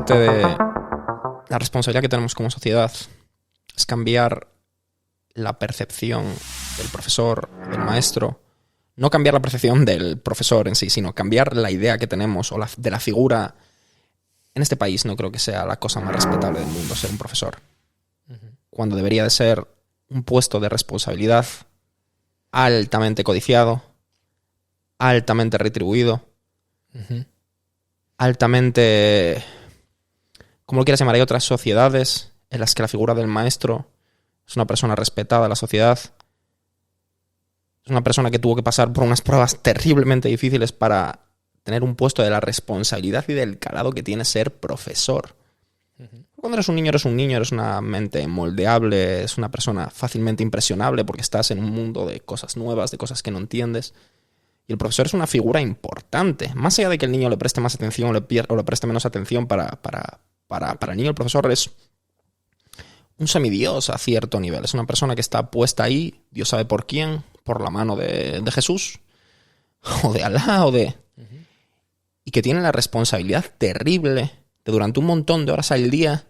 parte de la responsabilidad que tenemos como sociedad es cambiar la percepción del profesor, del maestro. No cambiar la percepción del profesor en sí, sino cambiar la idea que tenemos de la figura. En este país no creo que sea la cosa más respetable del mundo ser un profesor. Cuando debería de ser un puesto de responsabilidad altamente codiciado, altamente retribuido, altamente... como lo quieras llamar, hay otras sociedades en las que la figura del maestro es una persona respetada en la sociedad. Es una persona que tuvo que pasar por unas pruebas terriblemente difíciles para tener un puesto de la responsabilidad y del calado que tiene ser profesor. Cuando eres un niño, eres una mente moldeable, es una persona fácilmente impresionable porque estás en un mundo de cosas nuevas, de cosas que no entiendes. Y el profesor es una figura importante. Más allá de que el niño le preste más atención o le preste menos atención para el niño, el profesor es un semidios a cierto nivel. Es una persona que está puesta ahí, Dios sabe por quién, por la mano de Jesús, o de Alá, y que tiene la responsabilidad terrible de durante un montón de horas al día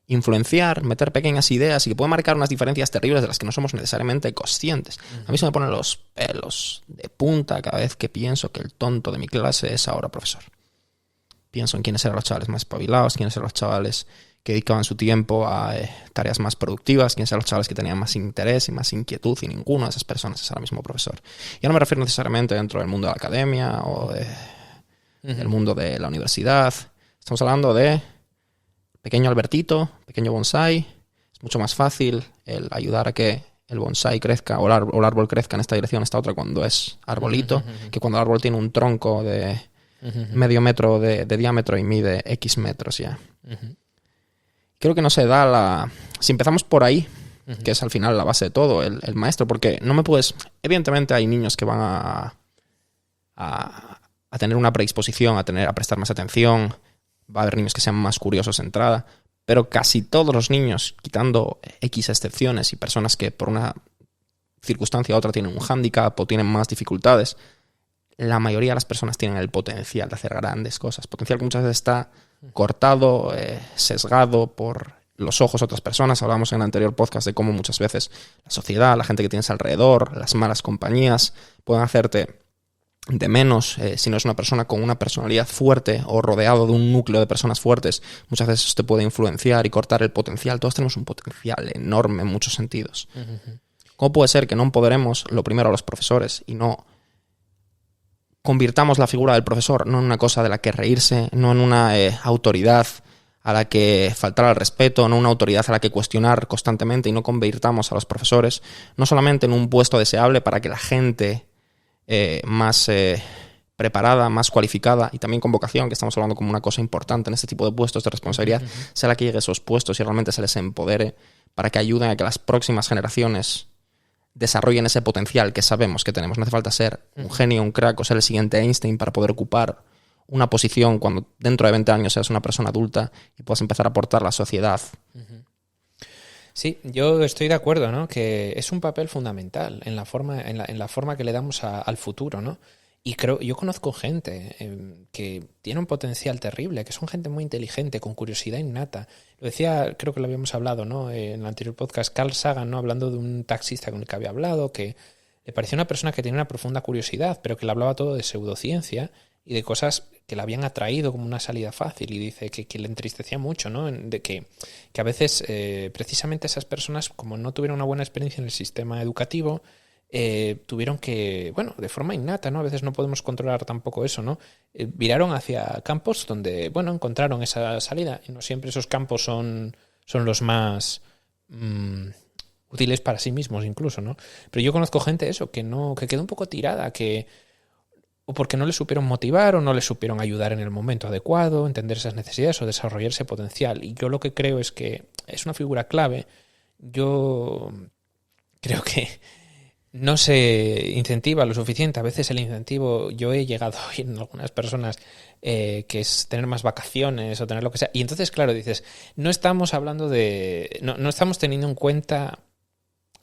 influenciar, meter pequeñas ideas y que puede marcar unas diferencias terribles de las que no somos necesariamente conscientes. A mí se me ponen los pelos de punta cada vez que pienso que el tonto de mi clase es ahora profesor. Pienso en quiénes eran los chavales más espabilados, quiénes eran los chavales que dedicaban su tiempo a tareas más productivas, quiénes eran los chavales que tenían más interés y más inquietud, y ninguno de esas personas es ahora mismo profesor. Yo no me refiero necesariamente dentro del mundo de la academia o del mundo de la universidad. Estamos hablando de pequeño Albertito, pequeño bonsai. Es mucho más fácil el ayudar a que el bonsai crezca o el árbol crezca en esta dirección, esta otra, cuando es arbolito, que cuando el árbol tiene un tronco de medio metro de diámetro y mide X metros ya. Creo que no se da si empezamos por ahí, que es al final la base de todo, el maestro, porque no me puedes... Evidentemente hay niños que van a tener una predisposición, a prestar más atención. Va a haber niños que sean más curiosos de entrada, pero casi todos los niños, quitando X excepciones y personas que por una circunstancia u otra tienen un hándicap o tienen más dificultades, la mayoría de las personas tienen el potencial de hacer grandes cosas. Potencial que muchas veces está cortado, sesgado por los ojos de otras personas. Hablamos en el anterior podcast de cómo muchas veces la sociedad, la gente que tienes alrededor, las malas compañías pueden hacerte de menos si no es una persona con una personalidad fuerte o rodeado de un núcleo de personas fuertes. Muchas veces eso te puede influenciar y cortar el potencial. Todos tenemos un potencial enorme en muchos sentidos. ¿Cómo puede ser que no empoderemos lo primero a los profesores y no convirtamos la figura del profesor no en una cosa de la que reírse, no en una autoridad a la que faltar al respeto, no una autoridad a la que cuestionar constantemente, y no convirtamos a los profesores no solamente en un puesto deseable para que la gente más preparada, más cualificada y también con vocación, que estamos hablando como una cosa importante en este tipo de puestos de responsabilidad, sea la que llegue a esos puestos y realmente se les empodere para que ayuden a que las próximas generaciones desarrollen ese potencial que sabemos que tenemos. No hace falta ser un genio, un crack o ser el siguiente Einstein para poder ocupar una posición cuando dentro de 20 años seas una persona adulta y puedas empezar a aportar a la sociedad. Sí, yo estoy de acuerdo, ¿no? Que es un papel fundamental en la forma que le damos al futuro, ¿no? Y yo conozco gente que tiene un potencial terrible, que son gente muy inteligente, con curiosidad innata. Lo decía, creo que lo habíamos hablado, ¿no? En el anterior podcast, Carl Sagan, ¿no? Hablando de un taxista con el que había hablado, que le parecía una persona que tenía una profunda curiosidad, pero que le hablaba todo de pseudociencia y de cosas que le habían atraído como una salida fácil, y dice que le entristecía mucho, ¿no? De que a veces precisamente esas personas, como no tuvieron una buena experiencia en el sistema educativo, tuvieron que, bueno, de forma innata, ¿no? A veces no podemos controlar tampoco eso, ¿no? Viraron hacia campos donde, bueno, encontraron esa salida, y no siempre esos campos son los más útiles para sí mismos incluso, ¿no? Pero yo conozco gente que quedó un poco tirada, o porque no le supieron motivar o no le supieron ayudar en el momento adecuado, entender esas necesidades o desarrollar ese potencial. Y yo lo que creo es que es una figura clave. Yo creo que no se incentiva lo suficiente. A veces el incentivo, yo he llegado a oír en algunas personas que es tener más vacaciones o tener lo que sea. Y entonces, claro, dices, no estamos hablando no estamos teniendo en cuenta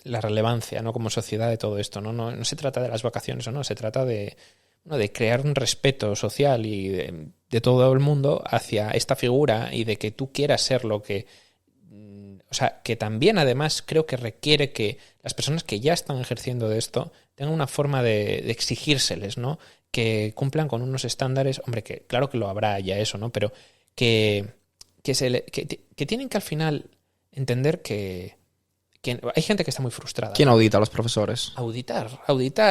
la relevancia, ¿no? Como sociedad de todo esto, ¿no? No se trata de las vacaciones o no, se trata de crear un respeto social y de todo el mundo hacia esta figura y de que tú quieras ser lo que... O sea, que también además creo que requiere que las personas que ya están ejerciendo de esto tengan una forma de exigírseles, ¿no? Que cumplan con unos estándares, hombre, que claro que lo habrá ya eso, ¿no? Pero que tienen que al final entender que hay gente que está muy frustrada. ¿Quién audita a los profesores? Auditar.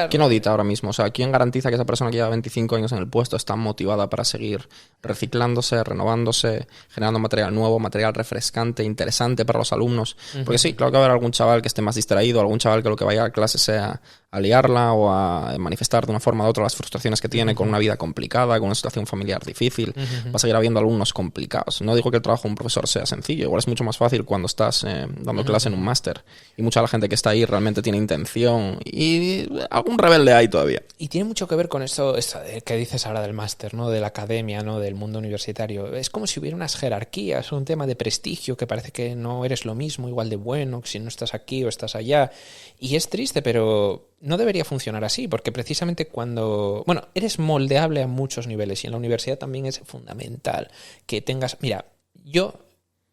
¿Quién audita ahora mismo? O sea, ¿quién garantiza que esa persona que lleva 25 años en el puesto está motivada para seguir reciclándose, renovándose, generando material nuevo, material refrescante, interesante para los alumnos? Porque sí, claro que va a haber algún chaval que esté más distraído, algún chaval que lo que vaya a clase sea a liarla o a manifestar de una forma u otra las frustraciones que tiene con una vida complicada, con una situación familiar difícil. Va a seguir habiendo alumnos complicados. No digo que el trabajo de un profesor sea sencillo, igual es mucho más fácil cuando estás dando clase en un máster. Y mucha de la gente que está ahí realmente tiene intención y algún rebelde hay todavía. Y tiene mucho que ver con esto que dices ahora del máster, ¿no? De la academia, ¿no? Del mundo universitario. Es como si hubiera unas jerarquías, un tema de prestigio que parece que no eres lo mismo, igual de bueno, si no estás aquí o estás allá. Y es triste, pero no debería funcionar así, porque precisamente cuando... Bueno, eres moldeable a muchos niveles y en la universidad también es fundamental que tengas... Mira, yo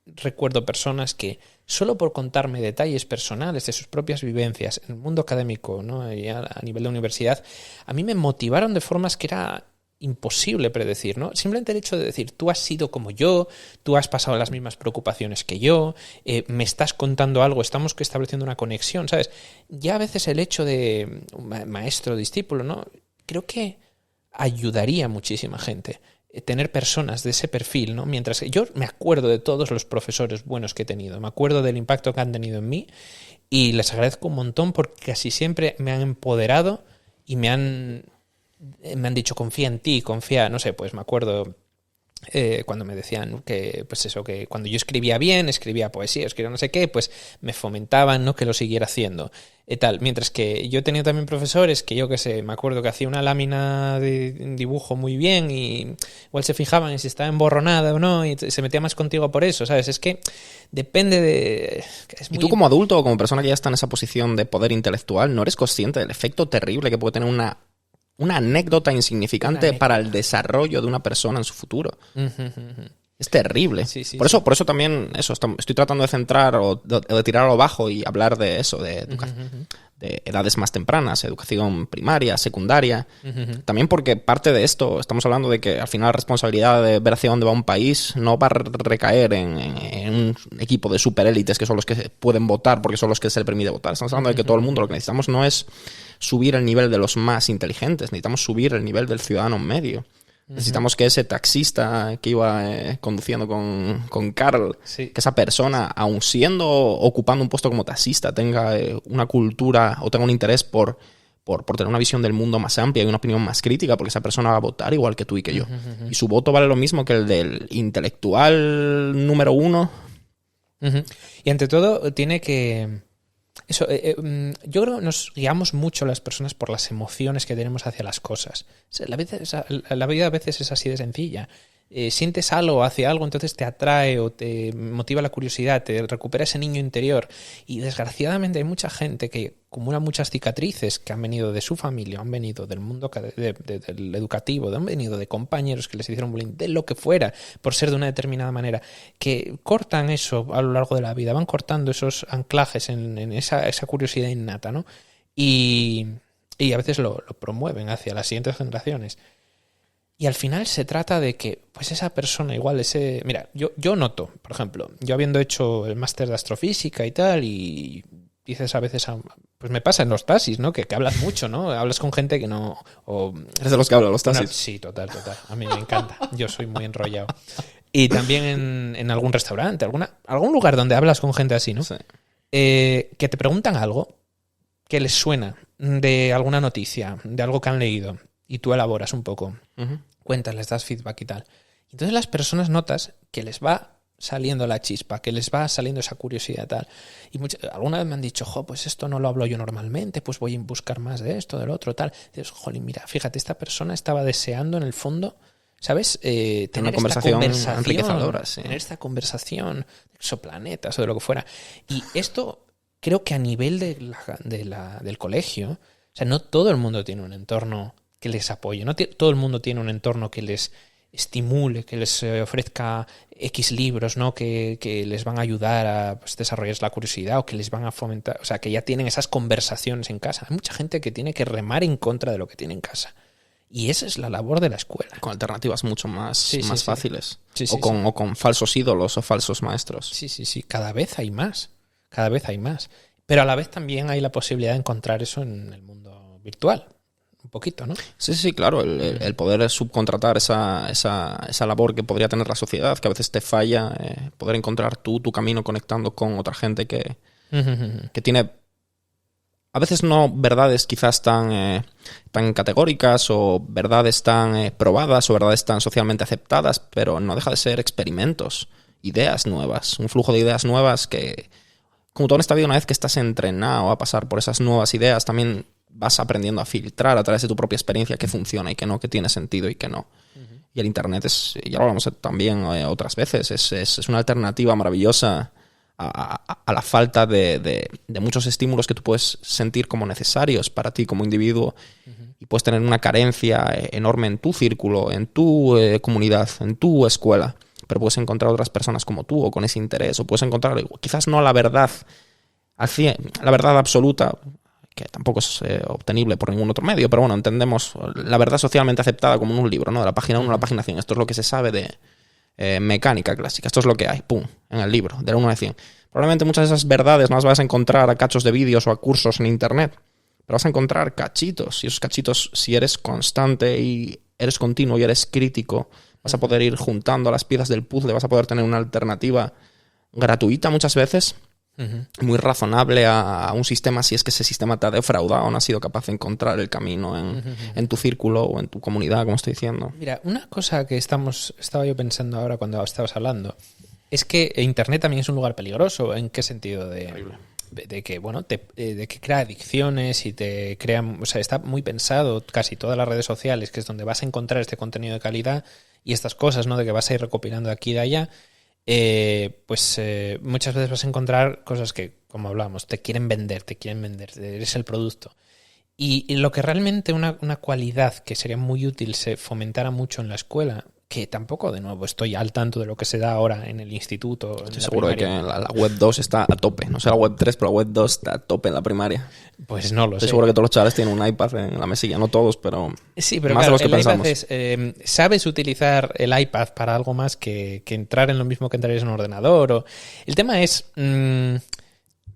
recuerdo personas que solo por contarme detalles personales de sus propias vivencias en el mundo académico, ¿no? Y a nivel de universidad, a mí me motivaron de formas que era imposible predecir, ¿no? Simplemente el hecho de decir, tú has sido como yo, tú has pasado las mismas preocupaciones que yo, me estás contando algo, estamos estableciendo una conexión, ¿sabes? Ya a veces el hecho de maestro, discípulo, ¿no? Creo que ayudaría a muchísima gente tener personas de ese perfil, ¿no? Mientras que yo me acuerdo de todos los profesores buenos que he tenido, me acuerdo del impacto que han tenido en mí y les agradezco un montón porque casi siempre me han empoderado y me han dicho confía en ti, confía, no sé, pues me acuerdo cuando me decían que, pues eso, que cuando yo escribía bien, escribía poesía, escribía no sé qué, pues me fomentaban, ¿no? Que lo siguiera haciendo y tal. Mientras que yo he tenido también profesores que yo qué sé, me acuerdo que hacía una lámina de dibujo muy bien y igual se fijaban en si estaba emborronada o no y se metía más contigo por eso, ¿sabes? Es que depende de... Es muy... Y tú como adulto o como persona que ya está en esa posición de poder intelectual, ¿no eres consciente del efecto terrible que puede tener una anécdota insignificante para el desarrollo de una persona en su futuro? Es terrible. Sí, sí, por eso también estoy tratando de centrar o de tirar a lo bajo y hablar de eso, de edades más tempranas, educación primaria, secundaria. También porque parte de esto, estamos hablando de que al final la responsabilidad de ver hacia dónde va un país no va a recaer en un equipo de superélites que son los que pueden votar porque son los que se les permite votar. Estamos hablando de que todo el mundo lo que necesitamos no es subir el nivel de los más inteligentes, necesitamos subir el nivel del ciudadano medio. Necesitamos que ese taxista que iba conduciendo con Carl, sí, que esa persona, aun ocupando un puesto como taxista, tenga una cultura o tenga un interés por tener una visión del mundo más amplia y una opinión más crítica, porque esa persona va a votar igual que tú y que yo. Y su voto vale lo mismo que el del intelectual número uno. Y ante todo tiene que... Eso, yo creo que nos guiamos mucho las personas por las emociones que tenemos hacia las cosas. La vida a veces es así de sencilla. Sientes algo hacia algo, entonces te atrae o te motiva la curiosidad, te recupera ese niño interior. Y desgraciadamente hay mucha gente que acumula muchas cicatrices que han venido de su familia, han venido del mundo del educativo, han venido de compañeros que les hicieron bullying, de lo que fuera, por ser de una determinada manera, que cortan eso a lo largo de la vida, van cortando esos anclajes en esa curiosidad innata, ¿no? Y a veces lo promueven hacia las siguientes generaciones. Y al final se trata de que, pues esa persona igual, Mira, yo noto, por ejemplo, yo habiendo hecho el máster de astrofísica y tal, y dices a veces, pues me pasa en los taxis, ¿no? Que hablas mucho, ¿no? Hablas con gente que no... ¿Eres de los que hablan los taxis? No, sí, total. A mí me encanta. Yo soy muy enrollado. Y también en algún restaurante, algún lugar donde hablas con gente así, ¿no? Sí. Que te preguntan algo que les suena de alguna noticia, de algo que han leído, y tú elaboras un poco, cuentas, les das feedback y tal. Entonces las personas notas que les va saliendo la chispa, que les va saliendo esa curiosidad y tal. Y alguna vez me han dicho, pues esto no lo hablo yo normalmente, pues voy a buscar más de esto, del otro, tal. Y dices, jolín, mira, fíjate, esta persona estaba deseando en el fondo, ¿sabes? Tener una conversación enriquecedora, sí. Tener esta conversación de exoplanetas o de lo que fuera. Y esto creo que a nivel del colegio, o sea, no todo el mundo tiene un entorno que les apoye, no todo el mundo tiene un entorno que les estimule, que les ofrezca X libros, ¿no? Que les van a ayudar a pues, desarrollar la curiosidad o que les van a fomentar, o sea, que ya tienen esas conversaciones en casa. Hay mucha gente que tiene que remar en contra de lo que tiene en casa. Y esa es la labor de la escuela. Con alternativas mucho más fáciles. Sí, sí, o con falsos ídolos o falsos maestros. Sí. Cada vez hay más. Cada vez hay más. Pero a la vez también hay la posibilidad de encontrar eso en el mundo virtual. Un poquito, ¿no? Sí, claro. El poder subcontratar esa labor que podría tener la sociedad, que a veces te falla, poder encontrar tu camino conectando con otra gente que tiene... A veces no verdades quizás tan categóricas o verdades tan probadas o verdades tan socialmente aceptadas, pero no deja de ser experimentos, ideas nuevas, un flujo de ideas nuevas que, como todo en esta vida, una vez que estás entrenado a pasar por esas nuevas ideas, también vas aprendiendo a filtrar a través de tu propia experiencia qué funciona y qué no, qué tiene sentido y qué no. Y el Internet ya lo hablamos también otras veces, es una alternativa maravillosa a la falta de muchos estímulos que tú puedes sentir como necesarios para ti como individuo y puedes tener una carencia enorme en tu círculo, en tu comunidad, en tu escuela, pero puedes encontrar otras personas como tú o con ese interés, o puedes encontrar quizás no la verdad la verdad absoluta, que tampoco es obtenible por ningún otro medio, pero bueno, entendemos la verdad socialmente aceptada como en un libro, ¿no? De la página 1 a la página 100. Esto es lo que se sabe de mecánica clásica. Esto es lo que hay, pum, en el libro, del 1 al 100. Probablemente muchas de esas verdades no las vas a encontrar a cachos de vídeos o a cursos en internet, pero vas a encontrar cachitos, y esos cachitos, si eres constante y eres continuo y eres crítico, vas a poder ir juntando las piezas del puzzle, vas a poder tener una alternativa gratuita muchas veces, muy razonable a un sistema, si es que ese sistema te ha defraudado o no has sido capaz de encontrar el camino en tu círculo o en tu comunidad, como estoy diciendo. Mira, una cosa que estaba yo pensando ahora cuando estabas hablando, es que Internet también es un lugar peligroso. ¿En qué sentido? De que, bueno, de que crea adicciones y te crea... O sea, está muy pensado casi todas las redes sociales, que es donde vas a encontrar este contenido de calidad y estas cosas, ¿no? De que vas a ir recopilando de aquí y de allá. Muchas veces vas a encontrar cosas que, como hablábamos, te quieren vender, eres el producto. Y lo que realmente una cualidad que sería muy útil se fomentara mucho en la escuela, que tampoco, de nuevo, estoy al tanto de lo que se da ahora en el instituto. Estoy seguro de que la web 2 está a tope. No sé la web 3, pero la web 2 está a tope en la primaria. Pues no lo sé. Estoy seguro que todos los chavales tienen un iPad en la mesilla. No todos, pero sí, pero más claro, de los que pensamos. ¿Sabes utilizar el iPad para algo más que entrar en lo mismo que entrarías en un ordenador? El tema es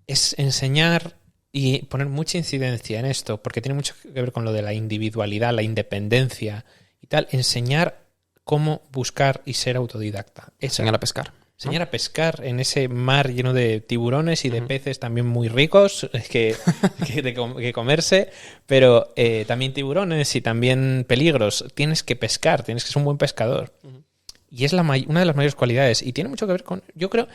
enseñar y poner mucha incidencia en esto, porque tiene mucho que ver con lo de la individualidad, la independencia y tal. Enseñar cómo buscar y ser autodidacta. Enseñar a pescar. Enseñar a pescar en ese mar lleno de tiburones y de peces también muy ricos que comerse, pero también tiburones y también peligros. Tienes que pescar, tienes que ser un buen pescador. Y es una de las mayores cualidades. Y tiene mucho que ver con... Yo creo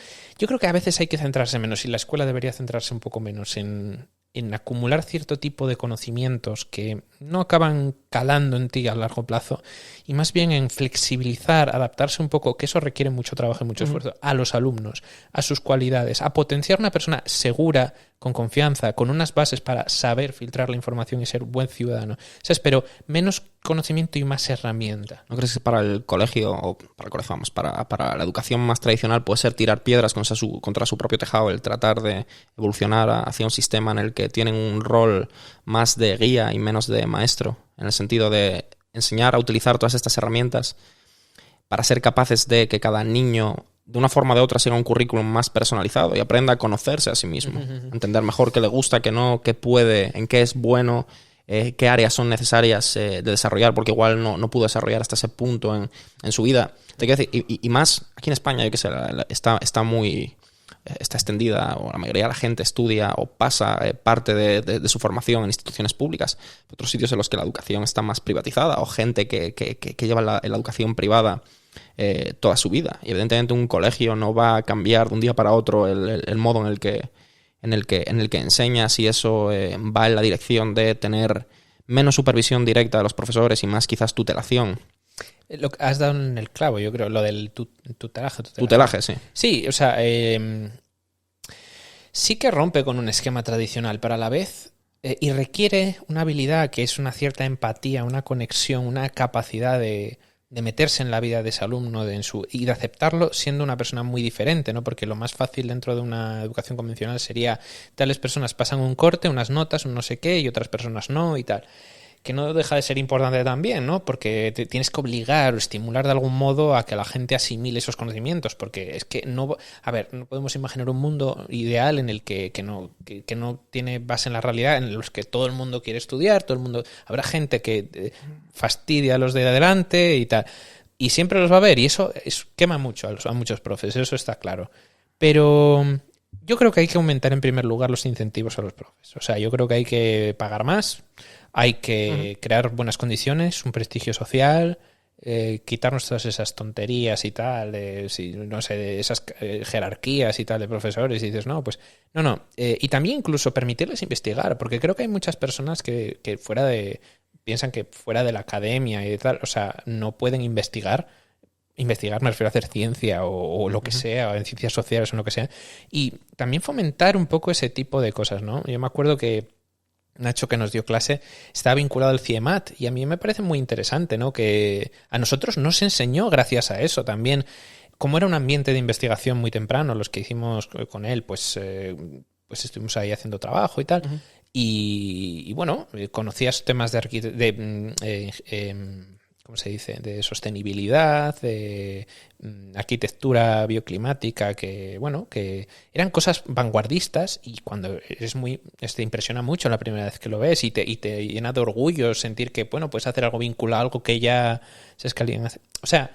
que a veces hay que centrarse menos, y la escuela debería centrarse un poco menos en acumular cierto tipo de conocimientos que no acaban calando en ti a largo plazo, y más bien en flexibilizar, adaptarse un poco, que eso requiere mucho trabajo y mucho esfuerzo, a los alumnos, a sus cualidades, a potenciar una persona segura, con confianza, con unas bases para saber filtrar la información y ser buen ciudadano. ¿Sabes? Pero menos conocimiento y más herramienta. ¿No crees que para el colegio, o para el colegio, vamos, para la educación más tradicional puede ser tirar piedras contra su propio tejado, el tratar de evolucionar hacia un sistema en el que tienen un rol más de guía y menos de maestro, en el sentido de enseñar a utilizar todas estas herramientas para ser capaces de que cada niño, de una forma o de otra, siga un currículum más personalizado y aprenda a conocerse a sí mismo, a entender mejor qué le gusta, qué no, qué puede, en qué es bueno, qué áreas son necesarias de desarrollar, porque igual no pudo desarrollar hasta ese punto en su vida. Te quiero decir, y más aquí en España, yo que sé, está extendida, o la mayoría de la gente estudia o pasa parte de su formación en instituciones públicas. Otros sitios en los que la educación está más privatizada, o gente que lleva la educación privada toda su vida. Y evidentemente un colegio no va a cambiar de un día para otro el modo en el que enseñas, y eso va en la dirección de tener menos supervisión directa de los profesores y más quizás tutelación. Lo que has dado en el clavo, yo creo, lo del tutelaje. Tutelaje, sí. Sí, o sea, sí que rompe con un esquema tradicional, pero a la vez y requiere una habilidad que es una cierta empatía, una conexión, una capacidad de de meterse en la vida de ese alumno y de aceptarlo siendo una persona muy diferente, ¿no? Porque lo más fácil dentro de una educación convencional sería tales personas pasan un corte, unas notas, un no sé qué, y otras personas no y tal. Que no deja de ser importante también, ¿no? Porque te tienes que obligar o estimular de algún modo a que la gente asimile esos conocimientos, porque es que no podemos imaginar un mundo ideal en el que no tiene base en la realidad, en los que todo el mundo quiere estudiar, habrá gente que fastidia a los de adelante y tal, y siempre los va a haber, y eso quema mucho a muchos profes, eso está claro. Pero yo creo que hay que aumentar en primer lugar los incentivos a los profes. O sea, yo creo que hay que pagar más, hay que crear buenas condiciones, un prestigio social, quitarnos todas esas tonterías y tal, de esas jerarquías y tal de profesores, y dices, no, pues no. Y también incluso permitirles investigar, porque creo que hay muchas personas que piensan que fuera de la academia y tal, o sea, no pueden investigar. Investigar me refiero a hacer ciencia o lo que sea, o en ciencias sociales o lo que sea. Y también fomentar un poco ese tipo de cosas, ¿no? Yo me acuerdo que Nacho, que nos dio clase, estaba vinculado al CIEMAT y a mí me parece muy interesante, ¿no? Que a nosotros nos enseñó gracias a eso también. Como era un ambiente de investigación muy temprano, los que hicimos con él, pues estuvimos ahí haciendo trabajo y tal. Uh-huh. Y bueno, conocías temas ¿cómo se dice? De sostenibilidad, de arquitectura bioclimática, que eran cosas vanguardistas, y cuando te impresiona mucho la primera vez que lo ves y te llena de orgullo sentir que, puedes hacer algo vinculado a algo que ya sabes que alguien hace. O sea,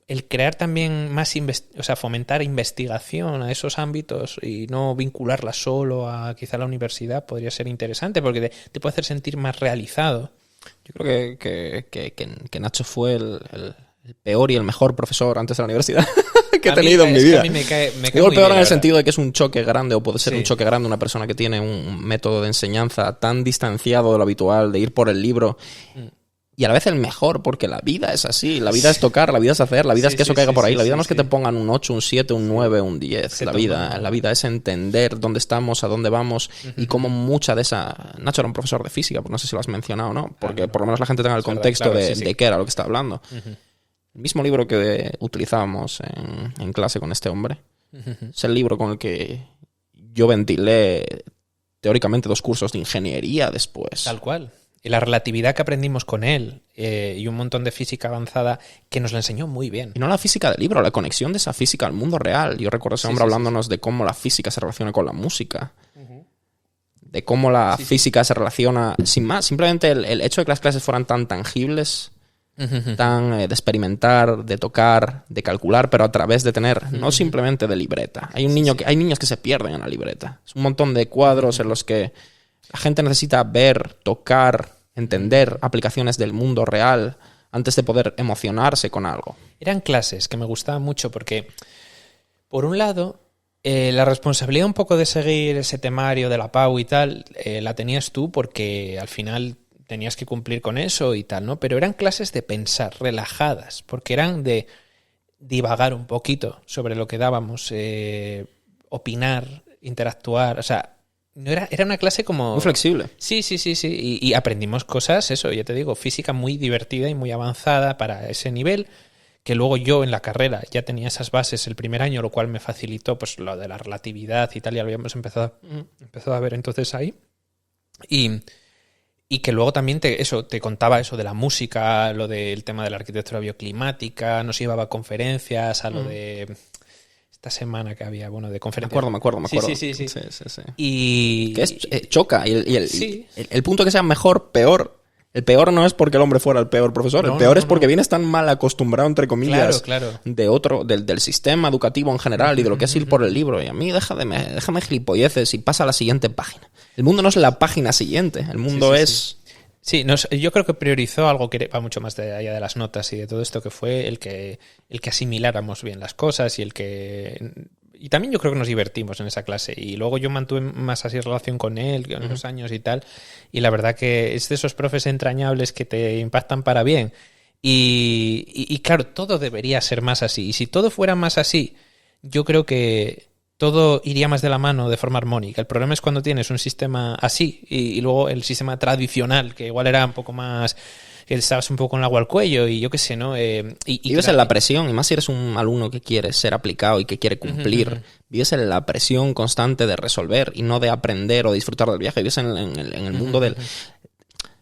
el crear también más, fomentar investigación a esos ámbitos y no vincularla solo a quizá la universidad podría ser interesante, porque te puede hacer sentir más realizado. Yo creo que Nacho fue el peor y el mejor profesor antes de la universidad que he tenido en mi vida. A mí me cae Digo el peor en el sentido de que es un choque grande, o puede ser un choque grande, una persona que tiene un método de enseñanza tan distanciado de lo habitual, de ir por el libro, y a la vez el mejor, porque la vida es así, la vida es tocar, la vida es hacer, la vida es que eso caiga por ahí, la vida no es que te pongan un 8, un 7, un 9, un 10, la vida es entender dónde estamos, a dónde vamos, y cómo mucha de esa... Nacho era un profesor de física, no sé si lo has mencionado o no, porque por lo menos la gente tenga el contexto de qué era lo que está hablando. El mismo libro que utilizábamos en clase con este hombre, es el libro con el que yo ventilé teóricamente 2 cursos de ingeniería después. Tal cual. Y la relatividad que aprendimos con él y un montón de física avanzada que nos la enseñó muy bien. Y no la física del libro, la conexión de esa física al mundo real. Yo recuerdo a ese hombre hablándonos de cómo la física se relaciona con la música. De cómo la física se relaciona... Sin más, simplemente el hecho de que las clases fueran tan tangibles, tan de experimentar, de tocar, de calcular, pero a través de tener, no simplemente de libreta. Hay niños que se pierden en la libreta. Es un montón de cuadros en los que la gente necesita ver, tocar, entender aplicaciones del mundo real antes de poder emocionarse con algo. Eran clases que me gustaban mucho porque, por un lado, la responsabilidad un poco de seguir ese temario de la PAU y tal, la tenías tú porque al final tenías que cumplir con eso y tal, ¿no? Pero eran clases de pensar, relajadas, porque eran de divagar un poquito sobre lo que dábamos, opinar, interactuar, o sea... Era una clase como... Muy flexible. Sí. Y aprendimos cosas, eso, ya te digo, física muy divertida y muy avanzada para ese nivel, que luego yo en la carrera ya tenía esas bases el primer año, lo cual me facilitó pues lo de la relatividad y tal, ya lo habíamos empezado a ver entonces ahí. Y que luego también te contaba eso de la música, lo del tema de la arquitectura bioclimática, nos llevaba a conferencias, a lo de... Esta semana que había, de conferencias. Me acuerdo. Sí. Y... Que choca. Y el punto que sea mejor, peor. El peor no es porque el hombre fuera el peor profesor. El peor es porque vienes tan mal acostumbrado, entre comillas, del sistema educativo en general y de lo que es ir por el libro. Y a mí déjame gilipolleces y pasa a la siguiente página. El mundo no es la página siguiente. El mundo es... Sí, yo creo que priorizó algo que va mucho más allá de las notas y de todo esto, que fue el que asimiláramos bien las cosas y también yo creo que nos divertimos en esa clase. Y luego yo mantuve más así relación con él en los años y tal. Y la verdad que es de esos profes entrañables que te impactan para bien. Y claro, todo debería ser más así. Y si todo fuera más así, yo creo que todo iría más de la mano de forma armónica. El problema es cuando tienes un sistema así y luego el sistema tradicional, que igual era un poco más que estabas un poco con el agua al cuello y yo qué sé, ¿no? Vives en la presión, y más si eres un alumno que quiere ser aplicado y que quiere cumplir. Vives en la presión constante de resolver y no de aprender o disfrutar del viaje. Vives en el mundo del...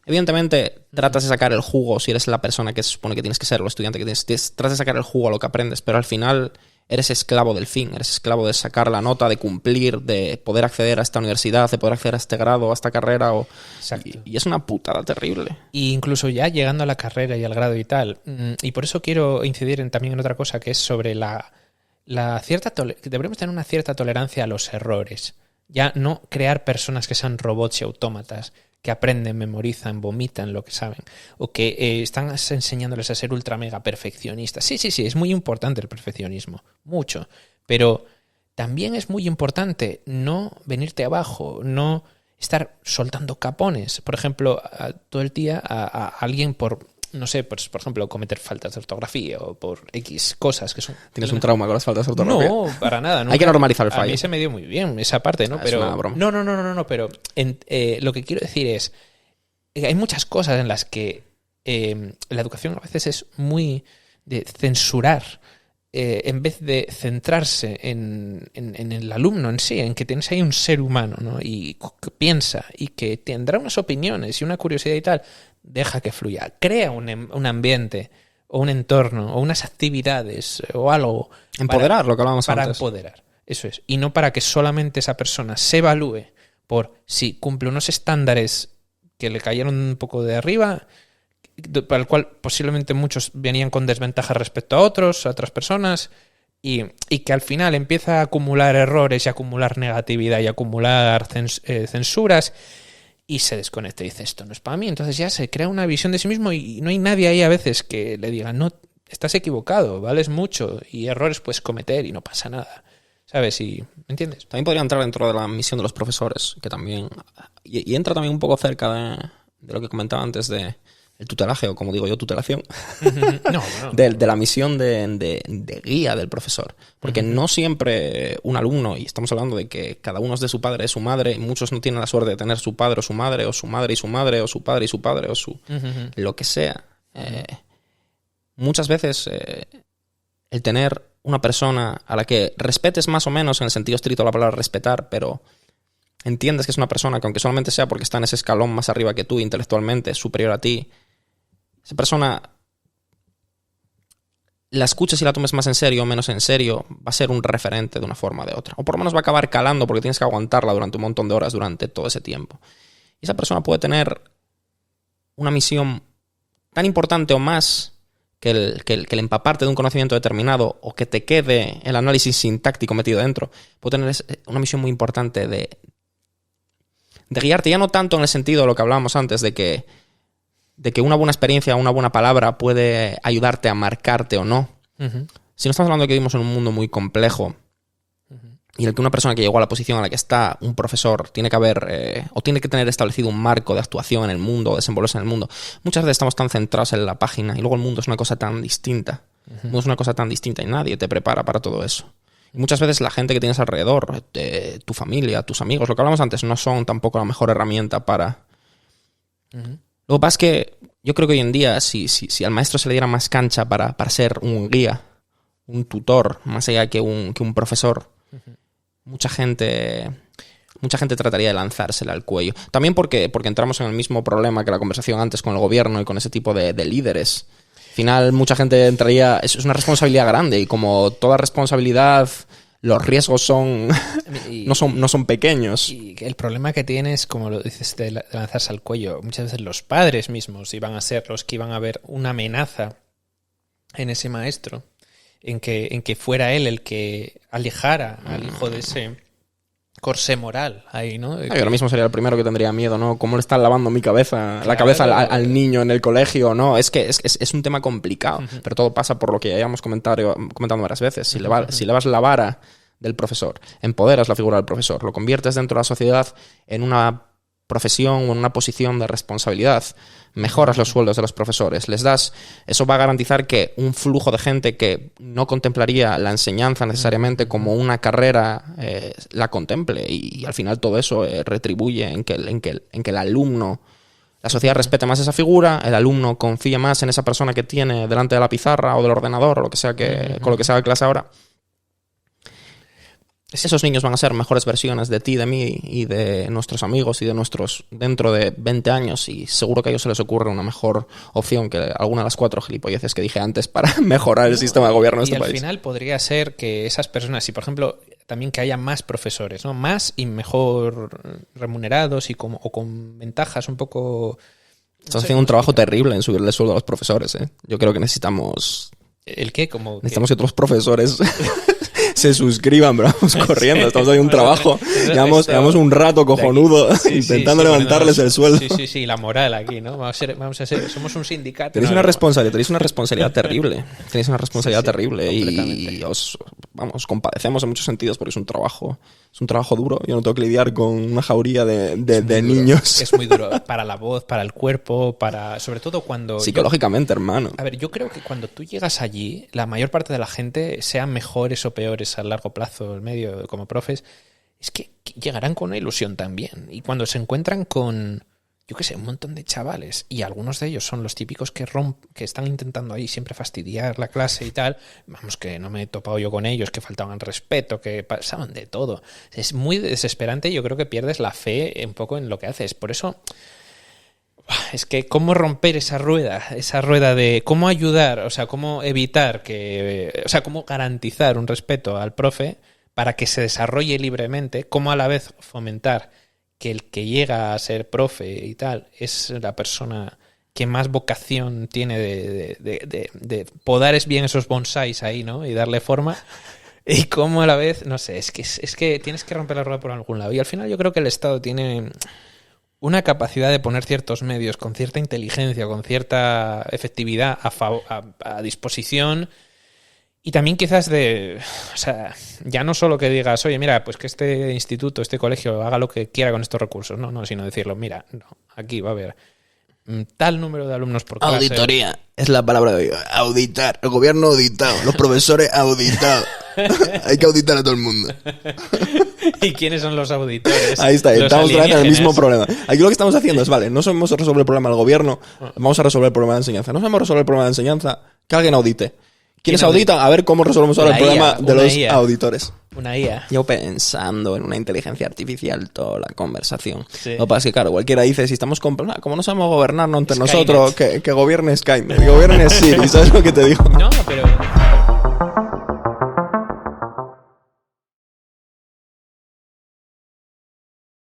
Evidentemente, tratas de sacar el jugo si eres la persona que se supone que tienes que ser, o el estudiante que tratas de sacar el jugo a lo que aprendes, pero al final eres esclavo del fin, eres esclavo de sacar la nota, de cumplir, de poder acceder a esta universidad, de poder acceder a este grado, a esta carrera. Y es una putada terrible. Y incluso ya llegando a la carrera y al grado y tal. Y por eso quiero incidir también en otra cosa, que es sobre la cierta... Deberíamos tener una cierta tolerancia a los errores. Ya no crear personas que sean robots y autómatas, que aprenden, memorizan, vomitan lo que saben, o que están enseñándoles a ser ultra mega perfeccionistas. Sí, es muy importante el perfeccionismo, mucho, pero también es muy importante no venirte abajo, no estar soltando capones. Por ejemplo, todo el día a alguien por, no sé, pues, por ejemplo, cometer faltas de ortografía o por X cosas que son... ¿Tienes un trauma con las faltas de ortografía? No, para nada. Hay que normalizar el fallo. A mí se me dio muy bien esa parte, ¿no? Pero, es una broma. No, pero lo que quiero decir es, hay muchas cosas en las que la educación a veces es muy de censurar, en vez de centrarse en el alumno en sí, en que tienes ahí un ser humano, ¿no? Y que piensa y que tendrá unas opiniones y una curiosidad y tal. Deja que fluya, crea un ambiente o un entorno o unas actividades o algo. Empoderar, lo que hablábamos antes. Para empoderar, eso es. Y no para que solamente esa persona se evalúe por si cumple unos estándares que le cayeron un poco de arriba, para el cual posiblemente muchos venían con desventaja respecto a otras personas, y que al final empieza a acumular errores y a acumular negatividad y a acumular censuras. Y se desconecta y dice, esto no es para mí. Entonces ya se crea una visión de sí mismo y no hay nadie ahí a veces que le diga, no, estás equivocado, vales mucho y errores puedes cometer y no pasa nada. ¿Sabes? ¿Me entiendes? También podría entrar dentro de la misión de los profesores, que también... Y entra también un poco cerca de lo que comentaba antes de el tutelaje, o como digo yo, tutelación, no. de la misión de guía del profesor. Porque no siempre un alumno, y estamos hablando de que cada uno es de su padre, es su madre, y muchos no tienen la suerte de tener su padre o su madre, o su madre y su madre, o su padre y su padre, o su... lo que sea. Muchas veces el tener una persona a la que respetes más o menos en el sentido estricto de la palabra respetar, pero entiendes que es una persona que, aunque solamente sea porque está en ese escalón más arriba que tú, intelectualmente, superior a ti, esa persona la escuches y la tomes más en serio o menos en serio, va a ser un referente de una forma o de otra. O por lo menos va a acabar calando porque tienes que aguantarla durante un montón de horas durante todo ese tiempo. Y esa persona puede tener una misión tan importante o más que el empaparte de un conocimiento determinado o que te quede el análisis sintáctico metido dentro. Puede tener una misión muy importante de guiarte, ya no tanto en el sentido de lo que hablábamos antes, de que una buena experiencia o una buena palabra puede ayudarte a marcarte o no. Si no estamos hablando de que vivimos en un mundo muy complejo y en el que una persona que llegó a la posición a la que está, un profesor, tiene que haber o tiene que tener establecido un marco de actuación en el mundo, desenvolverse en el mundo. Muchas veces estamos tan centrados en la página y luego el mundo es una cosa tan distinta. El mundo es una cosa tan distinta y nadie te prepara para todo eso. Y muchas veces la gente que tienes alrededor, tu familia, tus amigos, lo que hablamos antes, no son tampoco la mejor herramienta para... Lo que pasa es que yo creo que hoy en día, si al maestro se le diera más cancha para ser un guía, un tutor, más allá que un profesor, mucha gente trataría de lanzársela al cuello. También porque entramos en el mismo problema que la conversación antes con el gobierno y con ese tipo de líderes. Al final, mucha gente entraría... Es una responsabilidad grande y como toda responsabilidad... Los riesgos no son pequeños. Y el problema que tienes, como lo dices, de lanzarse al cuello, muchas veces los padres mismos iban a ser los que iban a ver una amenaza en ese maestro, en que fuera él el que alejara al hijo de ese corsé moral ahí, ¿no? Ahora mismo sería el primero que tendría miedo, ¿no? ¿Cómo le están lavando mi cabeza, la cabeza al niño en el colegio? No, es que es un tema complicado, pero todo pasa por lo que ya hemos comentado varias veces. Si levas la vara del profesor, empoderas la figura del profesor, lo conviertes dentro de la sociedad en una profesión o en una posición de responsabilidad, mejoras los sueldos de los profesores, les das... Eso va a garantizar que un flujo de gente que no contemplaría la enseñanza necesariamente como una carrera la contemple y al final todo eso retribuye en que el alumno la sociedad respete más esa figura, el alumno confíe más en esa persona que tiene delante de la pizarra o del ordenador o lo que sea con lo que sea la clase ahora. Esos niños van a ser mejores versiones de ti, de mí y de nuestros amigos y de nuestros dentro de 20 años, y seguro que a ellos se les ocurre una mejor opción que alguna de las 4 gilipolleces que dije antes para mejorar el sistema de gobierno de este país. Y al final podría ser que esas personas, si por ejemplo también que haya más profesores, ¿no? Más y mejor remunerados y con ventajas un poco... Estás haciendo un trabajo terrible en subirle el sueldo a los profesores, ¿eh? Yo creo que necesitamos... ¿El qué? Necesitamos que otros profesores se suscriban, pero vamos corriendo. Estamos haciendo un trabajo. Llevamos un rato cojonudo intentando levantarles el sueldo. Sí, la moral aquí, ¿no? Vamos a ser, somos un sindicato. Tenéis una responsabilidad terrible. Tenéis una responsabilidad terrible y os compadecemos en muchos sentidos porque es un trabajo duro. Yo no tengo que lidiar con una jauría de niños. Es muy duro para la voz, para el cuerpo, sobre todo cuando... Psicológicamente, hermano. A ver, yo creo que cuando tú llegas allí, la mayor parte de la gente, sean mejores o peores a largo plazo, el medio, como profes, es que llegarán con una ilusión también. Y cuando se encuentran con, yo qué sé, un montón de chavales, y algunos de ellos son los típicos que están intentando ahí siempre fastidiar la clase y tal, vamos, que no me he topado yo con ellos, que faltaban respeto, que pasaban de todo. Es muy desesperante y yo creo que pierdes la fe un poco en lo que haces. Por eso... es que cómo romper esa rueda de cómo ayudar, o sea, cómo evitar cómo garantizar un respeto al profe para que se desarrolle libremente, cómo a la vez fomentar que el que llega a ser profe y tal es la persona que más vocación tiene de podar bien esos bonsáis ahí, ¿no? Y darle forma. Y cómo a la vez, no sé, es que tienes que romper la rueda por algún lado. Y al final yo creo que el Estado tiene una capacidad de poner ciertos medios con cierta inteligencia, con cierta efectividad a disposición, y también quizás o sea, ya no solo que digas, oye, mira, pues que este instituto, este colegio haga lo que quiera con estos recursos, no, sino decirlo, mira, no, aquí va a haber tal número de alumnos por clase. Auditoría, es la palabra de hoy. Auditar, el gobierno auditado, los profesores auditados. Hay que auditar a todo el mundo. ¿Y quiénes son los auditores? Ahí está, estamos otra vez en el mismo problema. Aquí lo que estamos haciendo es, vale, no sabemos resolver el problema del gobierno, vamos a resolver el problema de enseñanza. No sabemos resolver el problema de enseñanza, que alguien audite. ¿Quiénes auditan? A ver cómo resolvemos ahora el problema de los auditores. Una IA. Yo pensando en una inteligencia artificial toda la conversación. Sí. Lo que pasa es que, claro, cualquiera dice, si estamos como no sabemos gobernarnos entre Skynet. nosotros, que gobierne Skynet, que gobierne Siri, ¿sabes lo que te digo? No, pero